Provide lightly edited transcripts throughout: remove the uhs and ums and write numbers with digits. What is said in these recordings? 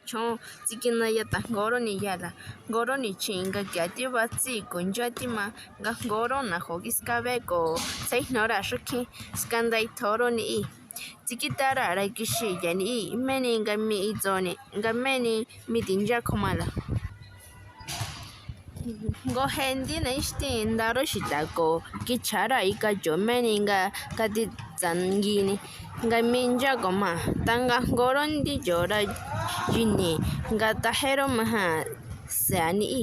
chon tsikina ya ta ngoro ni ya la ngoro ni chinga kya ti ba tsi kunja ti ma nga ngoro na jo kiskabe ko sai nora shukhi skandai toro ni i tsikitara ra kishi ya ni i meni nga mi i zoni nga meni mi dinja komala ngo hendi na ishti ndaro shitako kichara ika jo meni nga kati zangini nga minja goma tanga ngorondi jora jini nga tahero maha sani i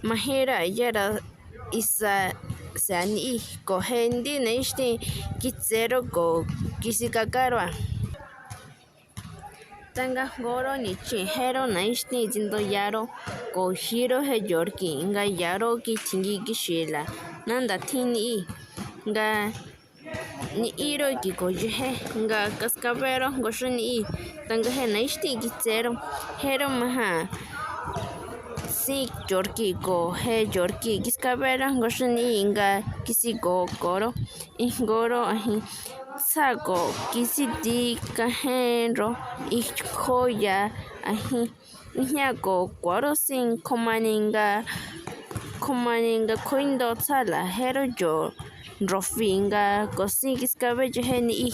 mahira yara isa sani i ko hendi na ishti kitsero ko kisikakarwa tanga ngoro ni chi hero na ishti jindo yaro ko hiro he yorki nga yaro ki tingi kishila nanda tini i nga ni iro ki ko he nga kaskabero ngosho ni i tanga he na ishti kitsero hero maha si yorki ko he yorki kiskabero ngosho ni i nga kisi ko koro ingoro ahi sako kisi ti kahero ijoya ahi nyako kwaro sin komaninga koindo tsala hero yo rofinga kosi kiskabe yo he ni i